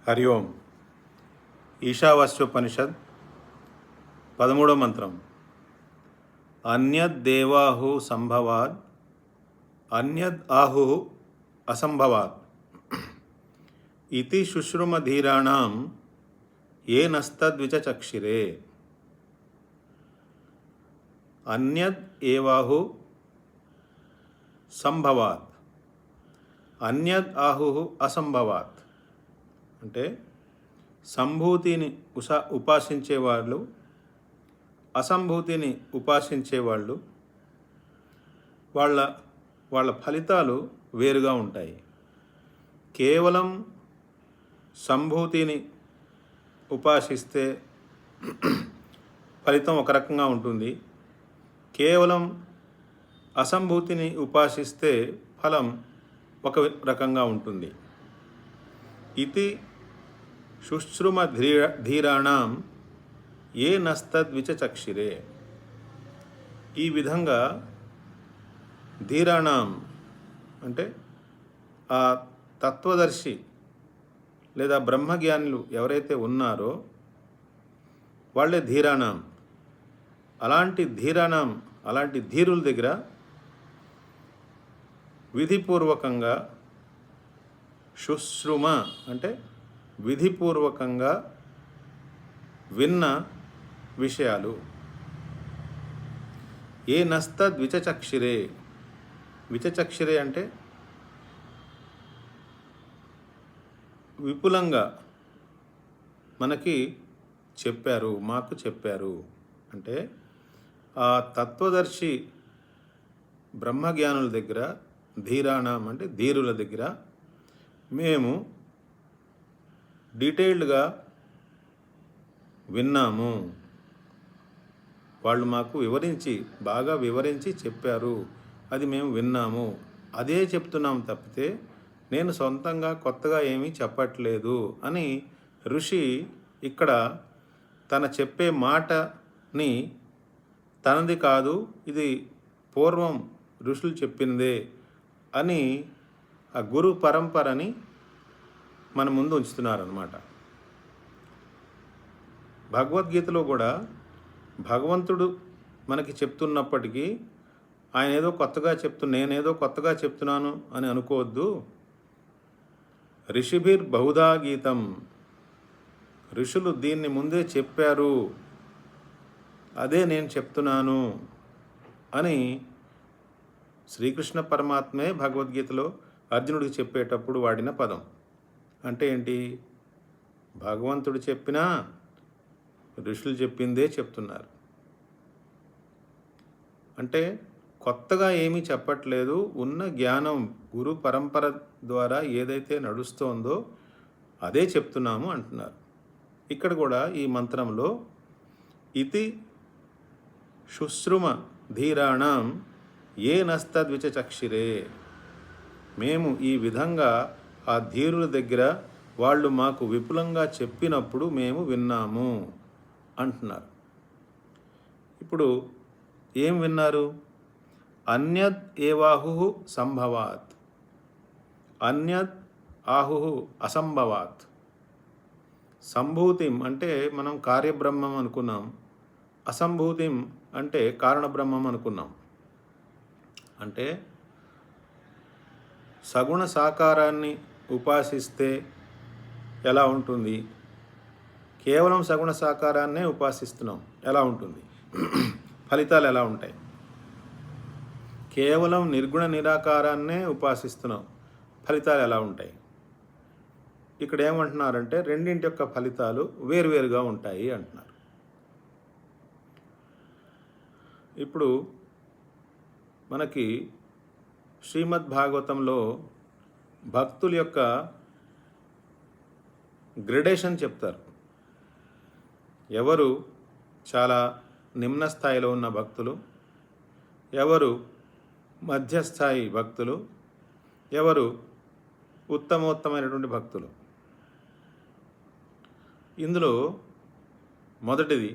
హరి ఓం. ఈశావాస్యోపనిషద్ 13వ మంత్రం. అన్యద్దేవాహు సంభవాద్ అన్యద్ ఆహు అసంభవాత్ ఇతి శుశ్రుమధీరాణం ఏనస్తద్విచచక్షిరే. అన్యద్ ఏవాహు సంభవాత్ అన్యద్ ఆహు అసంభవాత్ అంటే సంభూతిని ఉపాసించేవాళ్ళు, అసంభూతిని ఉపాసించేవాళ్ళు వాళ్ళ వాళ్ళ ఫలితాలు వేరుగా ఉంటాయి. కేవలం సంభూతిని ఉపాసిస్తే ఫలితం ఒక రకంగా ఉంటుంది. కేవలం అసంభూతిని ఉపాసిస్తే ఫలం ఒక రకంగా ఉంటుంది. ఇది శుశ్రుమ ధీరాణం ఏ నస్తద్విచచక్షిరే. ఈ విధంగా ధీరాణం అంటే ఆ తత్వదర్శి లేదా బ్రహ్మజ్ఞానులు ఎవరైతే ఉన్నారో వాళ్ళే ధీరాణం. అలాంటి ధీరుల దగ్గర విధిపూర్వకంగా శుశ్రుమ అంటే విధిపూర్వకంగా విన్న విషయాలు. ఏ నస్తద్విచచక్షిరే. విచచక్షిరే అంటే విపులంగా మనకి చెప్పారు, మాకు చెప్పారు. అంటే ఆ తత్వదర్శి బ్రహ్మజ్ఞానుల దగ్గర, ధీరాణం అంటే ధీరుల దగ్గర మేము డీటెయిల్డ్గా విన్నాము. వాళ్ళు మాకు బాగా వివరించి చెప్పారు, అది మేము విన్నాము, అదే చెప్తున్నాం తప్పితే నేను సొంతంగా కొత్తగా ఏమీ చెప్పట్లేదు అని ఋషి ఇక్కడ తన చెప్పే మాటని తనది కాదు, ఇది పూర్వం ఋషులు చెప్పిందే అని ఆ గురు పరంపరని మన ముందు ఉంచుతున్నారన్నమాట. భగవద్గీతలో కూడా భగవంతుడు మనకి చెప్తున్నప్పటికీ ఆయన ఏదో కొత్తగా నేనేదో కొత్తగా చెప్తున్నాను అని అనుకోవద్దు. ఋషిభిర్ బహుధా గీతం, ఋషులు దీన్ని ముందే చెప్పారు, అదే నేను చెప్తున్నాను అని శ్రీకృష్ణ పరమాత్మే భగవద్గీతలో అర్జునుడికి చెప్పేటప్పుడు వాడిన పదం. అంటే ఏంటి? భగవంతుడు చెప్పినా ఋషులు చెప్పిందే చెప్తున్నారు. అంటే కొత్తగా ఏమీ చెప్పట్లేదు, ఉన్న జ్ఞానం గురు పరంపర ద్వారా ఏదైతే నడుస్తోందో అదే చెప్తున్నాము అంటున్నారు. ఇక్కడ కూడా ఈ మంత్రంలో ఇతి శుశ్రుమ ధీరాణం ఏ నస్తద్విచచక్షిరే. మేము ఈ విధంగా ఆ ధీరుల దగ్గర వాళ్ళు మాకు విపులంగా చెప్పినప్పుడు మేము విన్నాము అంటున్నారు. ఇప్పుడు ఏం విన్నారు? అన్యద్ ఏవాహు సంభవాత్ అన్యద్ ఆహు అసంభవాత్. సంభూతిం అంటే మనం కార్యబ్రహ్మం అనుకున్నాం, అసంభూతిం అంటే కారణబ్రహ్మం అనుకున్నాం. అంటే సగుణ సాకారాన్ని ఉపాసిస్తే ఎలా ఉంటుంది, కేవలం సగుణ సాకారాన్నే ఉపాసిస్తున్నాం ఎలా ఉంటుంది, ఫలితాలు ఎలా ఉంటాయి? కేవలం నిర్గుణ నిరాకారాన్నే ఉపాసిస్తున్నాం, ఫలితాలు ఎలా ఉంటాయి? ఇక్కడ ఏమంటున్నారంటే రెండింటి యొక్క ఫలితాలు వేరువేరుగా ఉంటాయి అంటున్నారు. ఇప్పుడు మనకి శ్రీమద్ భాగవతంలో భక్తుల యొక్క గ్రెడేషన్ చెప్తారు. ఎవరు చాలా నిమ్న స్థాయిలో ఉన్న భక్తులు, ఎవరు మధ్యస్థాయి భక్తులు, ఎవరు ఉత్తమోత్తమైనటువంటి భక్తులు. ఇందులో మొదటిది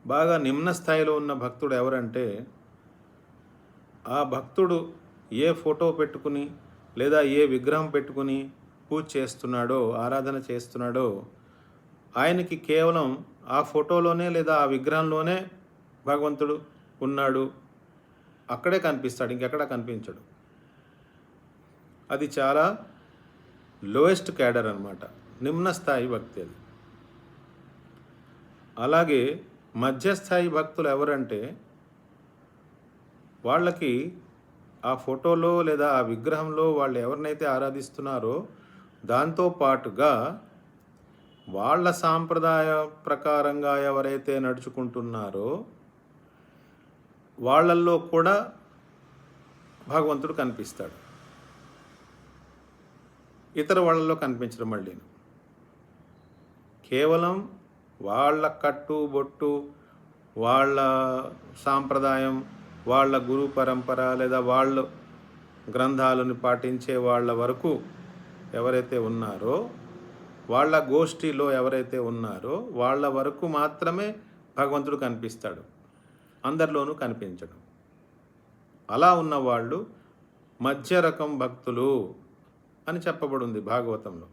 బాగా నిమ్న స్థాయిలో ఉన్న భక్తుడు ఎవరంటే, ఆ భక్తుడు ఏ ఫోటో పెట్టుకుని లేదా ఏ విగ్రహం పెట్టుకుని పూజ చేస్తున్నాడో, ఆరాధన చేస్తున్నాడో, ఆయనకి కేవలం ఆ ఫోటోలోనే లేదా ఆ విగ్రహంలోనే భగవంతుడు ఉన్నాడు, అక్కడే కనిపిస్తాడు, ఇంకెక్కడా కనిపించడు. అది చాలా లోయెస్ట్ క్యాడర్ అన్నమాట, నిమ్న స్థాయి భక్తి అది. అలాగే మధ్యస్థాయి భక్తులు ఎవరంటే, వాళ్ళకి ఆ ఫోటోలో లేదా ఆ విగ్రహంలో వాళ్ళు ఎవరినైతే ఆరాధిస్తున్నారో దాంతో పాటుగా వాళ్ళ సాంప్రదాయ ప్రకారంగా ఎవరైతే నడుచుకుంటున్నారో వాళ్ళల్లో కూడా భగవంతుడు కనిపిస్తాడు, ఇతర వాళ్ళలో కనిపించడం. మళ్ళీ కేవలం వాళ్ళ కట్టు బొట్టు, వాళ్ళ సాంప్రదాయం, వాళ్ళ గురు పరంపర లేదా వాళ్ళ గ్రంథాలను పాటించే వాళ్ళ వరకు ఎవరైతే ఉన్నారో, వాళ్ళ గోష్ఠిలో ఎవరైతే ఉన్నారో వాళ్ళ వరకు మాత్రమే భగవంతుడు కనిపిస్తాడు, అందరిలోనూ కనిపించడు. అలా ఉన్నవాళ్ళు మధ్య రకం భక్తులు అని చెప్పబడింది భాగవతంలో.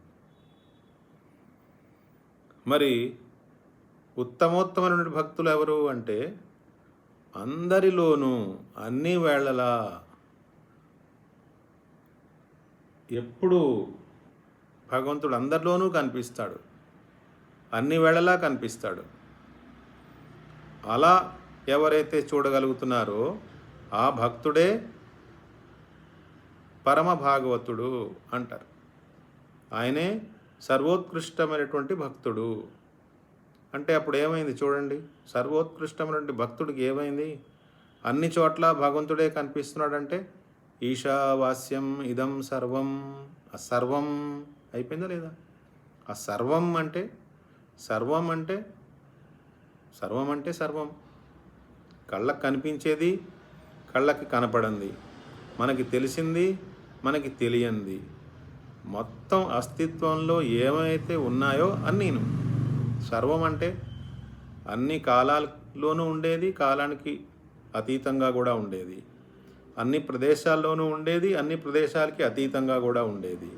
మరి ఉత్తమోత్తమైన భక్తులు ఎవరు అంటే, అందరిలోనూ అన్ని వేళలా ఎప్పుడు భగవంతుడు అందరిలోనూ కనిపిస్తాడు, అన్ని వేళలా కనిపిస్తాడు. అలా ఎవరైతే చూడగలుగుతున్నారో ఆ భక్తుడే పరమ భాగవతుడు అంటారు. ఆయనే సర్వోత్కృష్టమైనటువంటి భక్తుడు. అంటే అప్పుడు ఏమైంది చూడండి, సర్వోత్కృష్టమైనటువంటి భక్తుడికి ఏమైంది? అన్ని చోట్ల భగవంతుడే కనిపిస్తున్నాడంటే ఈశావాస్యం ఇదం సర్వం, ఆ సర్వం అయిపోయిందా లేదా? ఆ సర్వం అంటే సర్వం అంటే సర్వం అంటే సర్వం, కళ్ళకు కనిపించేది, కళ్ళకి కనపడింది, మనకి తెలిసింది, మనకి తెలియంది, మొత్తం అస్తిత్వంలో ఏమైతే ఉన్నాయో అన్నీను. సర్వం అంటే అన్ని కాలాల్లోనూ ఉండేది, కాలానికి అతీతంగా కూడా ఉండేది, అన్ని ప్రదేశాల్లోనూ ఉండేది, అన్ని ప్రదేశాలకి అతీతంగా కూడా ఉండేది,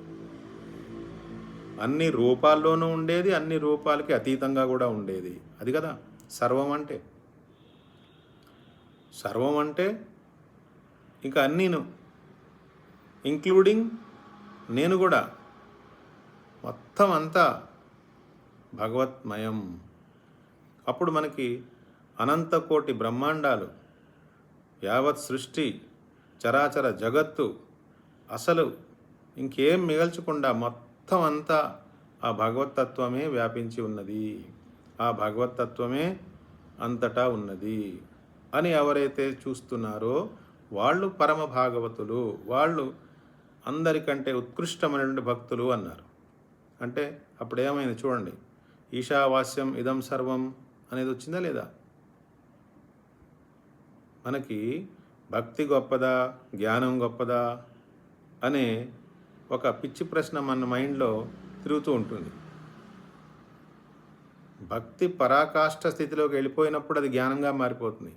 అన్ని రూపాల్లోనూ ఉండేది, అన్ని రూపాలకి అతీతంగా కూడా ఉండేది. అది కదా సర్వం అంటే. సర్వం అంటే ఇంకా అన్నీను, ఇంక్లూడింగ్ నేను కూడా, మొత్తం అంతా భగవత్మయం. అప్పుడు మనకి అనంత కోటి బ్రహ్మాండాలు, యావత్ సృష్టి, చరాచర జగత్తు, అసలు ఇంకేం మిగల్చకుండా మొత్తం అంతా ఆ భగవత్తత్వమే వ్యాపించి ఉన్నది, ఆ భగవత్తత్వమే అంతటా ఉన్నది అని ఎవరైతే చూస్తున్నారో వాళ్ళు పరమ భాగవతులు, వాళ్ళు అందరికంటే ఉత్కృష్టమైనటువంటి భక్తులు అన్నారు. అంటే అప్పుడు ఏమైంది చూడండి, ఈశావాస్యం ఇదం సర్వం అనేది వచ్చిందా లేదా? మనకి భక్తి గొప్పదా, జ్ఞానం గొప్పదా అనే ఒక పిచ్చి ప్రశ్న మన మైండ్లో తిరుగుతూ ఉంటుంది. భక్తి పరాకాష్ఠ స్థితిలోకి వెళ్ళిపోయినప్పుడు అది జ్ఞానంగా మారిపోతుంది,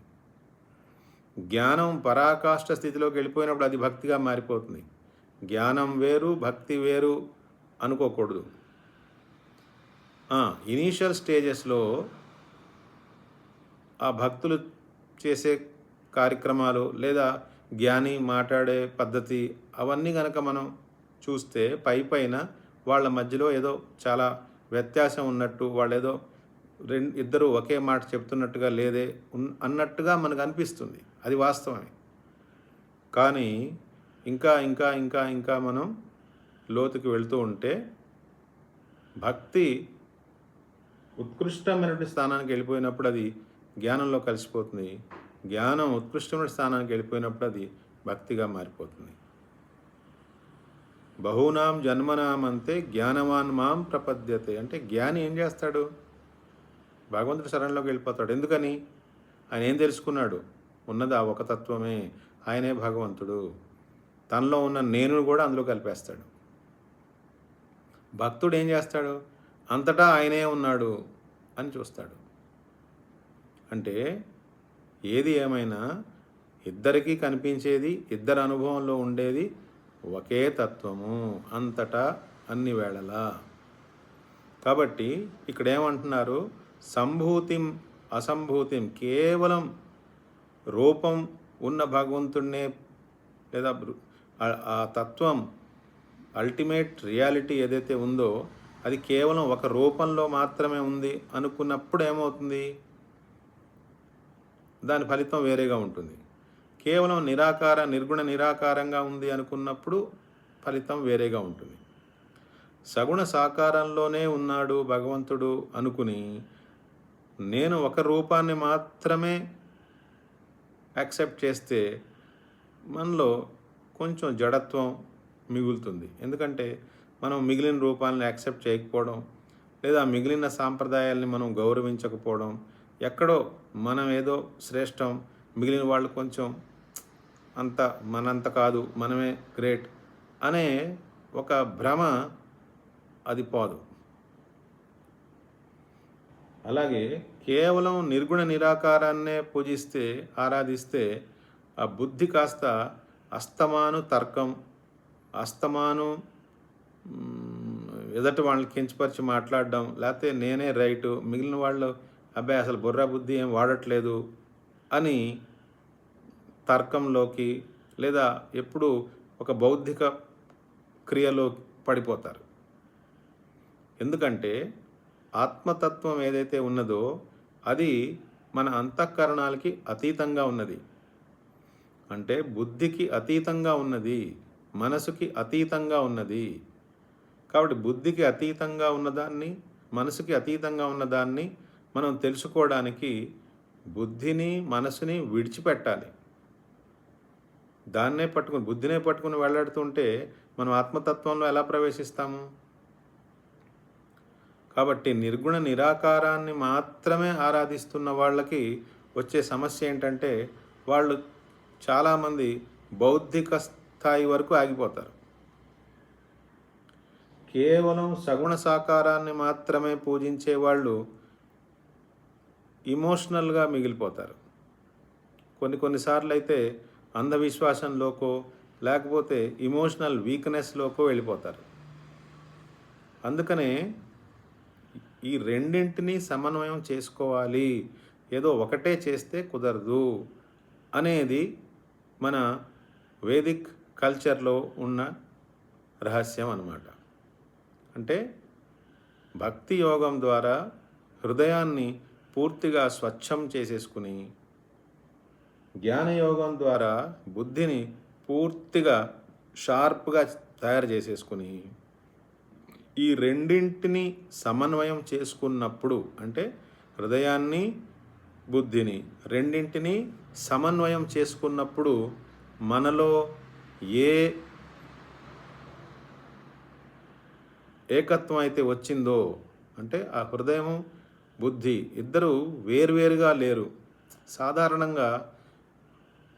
జ్ఞానం పరాకాష్ఠ స్థితిలోకి వెళ్ళిపోయినప్పుడు అది భక్తిగా మారిపోతుంది. జ్ఞానం వేరు, భక్తి వేరు అనుకోకూడదు. ఇనీషియల్ స్టేజెస్లో ఆ భక్తులు చేసే కార్యక్రమాలు లేదా జ్ఞాని మాట్లాడే పద్ధతి అవన్నీ కనుక మనం చూస్తే పైన వాళ్ళ మధ్యలో ఏదో చాలా వ్యత్యాసం ఉన్నట్టు, వాళ్ళు ఏదో ఇద్దరు ఒకే మాట చెప్తున్నట్టుగా లేదే అన్నట్టుగా మనకు అనిపిస్తుంది. అది వాస్తవమే. కానీ ఇంకా ఇంకా ఇంకా ఇంకా మనం లోతుకి వెళ్తూ ఉంటే భక్తి ఉత్కృష్టమైనటువంటి స్థానానికి వెళ్ళిపోయినప్పుడు అది జ్ఞానంలో కలిసిపోతుంది, జ్ఞానం ఉత్కృష్టమైన స్థానానికి వెళ్ళిపోయినప్పుడు అది భక్తిగా మారిపోతుంది. బహూనాం జన్మనాం అంతే జ్ఞానవాన్ మాం ప్రపద్యతే. అంటే జ్ఞాని ఏం చేస్తాడు? భగవంతుడి శరణంలోకి వెళ్ళిపోతాడు. ఎందుకని? ఆయన ఏం తెలుసుకున్నాడు? ఉన్నది ఆ ఒక తత్వమే, ఆయనే భగవంతుడు. తనలో ఉన్న నేను కూడా అందులో కలిపేస్తాడు. భక్తుడు ఏం చేస్తాడు? అంతటా ఆయనే ఉన్నాడు అని చూస్తాడు. అంటే ఏది ఏమైనా ఇద్దరికీ కనిపించేది, ఇద్దరి అనుభవంలో ఉండేది ఒకే తత్వము, అంతటా అన్ని వేళలా. కాబట్టి ఇక్కడ ఏమంటున్నారు, సంభూతిం అసంభూతిం, కేవలం రూపం ఉన్న భగవంతుడినే లేదా ఆ తత్వం అల్టిమేట్ రియాలిటీ ఏదైతే ఉందో అది కేవలం ఒక రూపంలో మాత్రమే ఉంది అనుకున్నప్పుడు ఏమవుతుంది, దాని ఫలితం వేరేగా ఉంటుంది. కేవలం నిర్గుణ నిరాకారంగా ఉంది అనుకున్నప్పుడు ఫలితం వేరేగా ఉంటుంది. సగుణ సాకారంలోనే ఉన్నాడు భగవంతుడు అనుకుని నేను ఒక రూపాన్ని మాత్రమే యాక్సెప్ట్ చేస్తే మనలో కొంచెం జడత్వం మిగులుతుంది. ఎందుకంటే మనం మిగిలిన రూపాలను యాక్సెప్ట్ చేయకపోవడం, లేదా మిగిలిన సాంప్రదాయాల్ని మనం గౌరవించకపోవడం, ఎక్కడో మనం ఏదో శ్రేష్టం, మిగిలిన వాళ్ళు కొంచెం అంత మనంత కాదు, మనమే గ్రేట్ అనే ఒక భ్రమ అది పోదు. అలాగే కేవలం నిర్గుణ నిరాకారాన్నే పూజిస్తే ఆరాధిస్తే ఆ బుద్ధి కాస్త అస్తమాను తర్కం, అస్తమాను ఎదటి వాళ్ళని కించపరిచి మాట్లాడడం, లేకపోతే నేనే రైటు, మిగిలిన వాళ్ళు అబ్బాయి అసలు బుర్రా బుద్ధి ఏం వాడట్లేదు అని తర్కంలోకి లేదా ఎప్పుడు ఒక బౌద్ధిక క్రియలో పడిపోతారు. ఎందుకంటే ఆత్మతత్వం ఏదైతే ఉన్నదో అది మన అంతఃకరణాలకి అతీతంగా ఉన్నది. అంటే బుద్ధికి అతీతంగా ఉన్నది, మనసుకి అతీతంగా ఉన్నది. కాబట్టి బుద్ధికి అతీతంగా ఉన్నదాన్ని, మనసుకి అతీతంగా ఉన్నదాన్ని మనం తెలుసుకోవడానికి బుద్ధిని మనసుని విడిచిపెట్టాలి. బుద్ధినే పట్టుకుని వెళ్ళాడుతుంటే మనం ఆత్మతత్వంలో ఎలా ప్రవేశిస్తాము? కాబట్టి నిర్గుణ నిరాకారాన్ని మాత్రమే ఆరాధిస్తున్న వాళ్ళకి వచ్చే సమస్య ఏంటంటే వాళ్ళు చాలామంది బౌద్ధిక స్థాయి వరకు ఆగిపోతారు. కేవలం సగుణ సాకారాన్ని మాత్రమే పూజించే వాళ్ళు ఇమోషనల్గా మిగిలిపోతారు. కొన్నిసార్లు అయితే అంధవిశ్వాసంలోకో లేకపోతే ఇమోషనల్ వీక్నెస్లోకో వెళ్ళిపోతారు. అందుకనే ఈ రెండింటినీ సమన్వయం చేసుకోవాలి, ఏదో ఒకటే చేస్తే కుదరదు అనేది మన వేదిక్ కల్చర్లో ఉన్న రహస్యం అన్నమాట. అంటే భక్తి యోగం ద్వారా హృదయాన్ని పూర్తిగా స్వచ్ఛం చేసేసుకుని, జ్ఞానయోగం ద్వారా బుద్ధిని పూర్తిగా షార్ప్గా తయారు చేసేసుకుని, ఈ రెండింటిని సమన్వయం చేసుకున్నప్పుడు, అంటే హృదయాన్ని బుద్ధిని రెండింటిని సమన్వయం చేసుకున్నప్పుడు మనలో ఏ ఏకత్వం అయితే వచ్చిందో, అంటే ఆ హృదయం బుద్ధి ఇద్దరు వేరువేరుగా లేరు. సాధారణంగా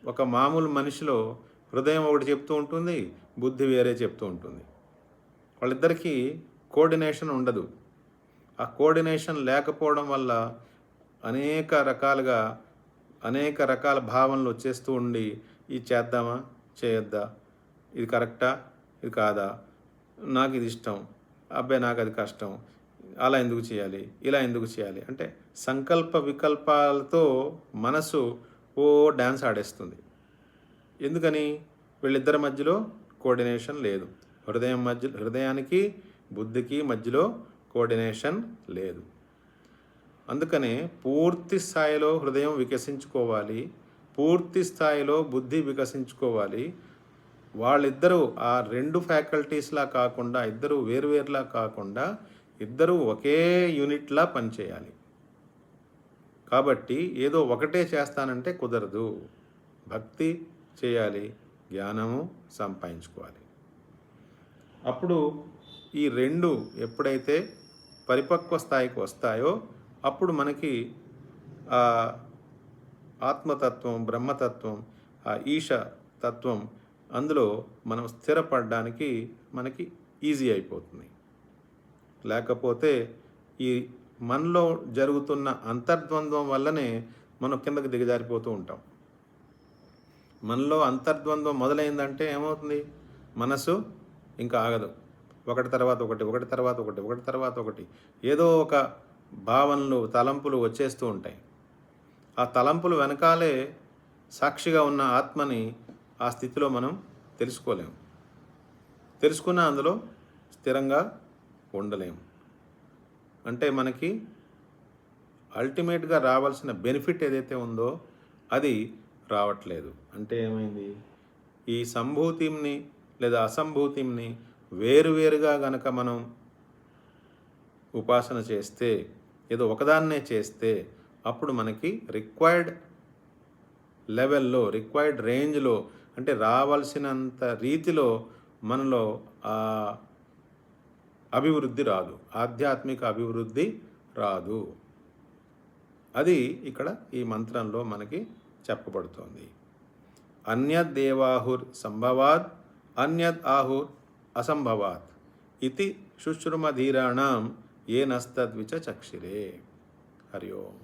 ఒక మామూలు మనిషిలో హృదయం ఒకటి చెప్తూ ఉంటుంది, బుద్ధి వేరే చెప్తూ ఉంటుంది. వాళ్ళిద్దరికీ కోఆర్డినేషన్ ఉండదు. ఆ కోఆర్డినేషన్ లేకపోవడం వల్ల అనేక రకాల భావనలు వచ్చేస్తూ ఉండి, ఇది చేద్దామా చేయొద్దా, ఇది కరెక్టా ఇది కాదా, నాకు ఇది ఇష్టం, అబ్బాయి నాకు అది కష్టం, అలా ఎందుకు చేయాలి, ఇలా ఎందుకు చేయాలి అంటే సంకల్ప వికల్పాలతో మనసు డ్యాన్స్ ఆడేస్తుంది. ఎందుకని? వీళ్ళిద్దరి మధ్యలో కోఆర్డినేషన్ లేదు. హృదయానికి బుద్ధికి మధ్యలో కోఆర్డినేషన్ లేదు. అందుకనే పూర్తి స్థాయిలో హృదయం వికసించుకోవాలి, పూర్తి స్థాయిలో బుద్ధి వికసించుకోవాలి. వాళ్ళిద్దరూ ఆ రెండు ఫ్యాకల్టీస్లా కాకుండా, ఇద్దరు వేరువేరులా కాకుండా, ఇద్దరూ ఒకే యూనిట్లా పనిచేయాలి. కాబట్టి ఏదో ఒకటే చేస్తానంటే కుదరదు. భక్తి చేయాలి, జ్ఞానము సంపాదించుకోవాలి. అప్పుడు ఈ రెండు ఎప్పుడైతే పరిపక్వ స్థాయికి వస్తాయో అప్పుడు మనకి ఆ ఆత్మతత్వం, బ్రహ్మతత్వం, ఆ ఈశ తత్వం అందులో మనం స్థిరపడడానికి మనకి ఈజీ అయిపోతుంది. లేకపోతే ఈ మనలో జరుగుతున్న అంతర్ద్వంద్వం వల్లనే మనం కిందకి దిగజారిపోతూ ఉంటాం. మనలో అంతర్ద్వంద్వం మొదలైందంటే ఏమవుతుంది? మనసు ఇంకా ఆగదు. ఒకటి తర్వాత ఒకటి, ఒకటి తర్వాత ఒకటి, ఒకటి తర్వాత ఒకటి ఏదో ఒక భావనలు, తలంపులు వచ్చేస్తూ ఉంటాయి. ఆ తలంపులు వెనకాలే సాక్షిగా ఉన్న ఆత్మని ఆ స్థితిలో మనం తెలుసుకోలేము. తెలుసుకున్న అందులో స్థిరంగా ఉండలేము. అంటే మనకి అల్టిమేట్గా రావాల్సిన బెనిఫిట్ ఏదైతే ఉందో అది రావట్లేదు. అంటే ఏమైంది? ఈ సంభూతిని లేదా అసంభూతిని వేరువేరుగా గనక మనం ఉపాసన చేస్తే, ఏదో ఒకదాన్నే చేస్తే, అప్పుడు మనకి రిక్వైర్డ్ లెవెల్లో, రిక్వైర్డ్ రేంజ్లో, అంటే రావాల్సినంత రీతిలో మనలో అభివృద్ధి రాదు, ఆధ్యాత్మిక అభివృద్ధి రాదు. అది ఇక్కడ ఈ మంత్రంలో మనకి చెప్పబడుతోంది. అన్యద్ దేవాహుర్ సంభవాత్ అన్యద్ ఆహుర్ అసంభవాత్ ఇతి శుశ్రుమధీరాణం ఏనస్తద్విచ చక్షిరే. హరి ఓం.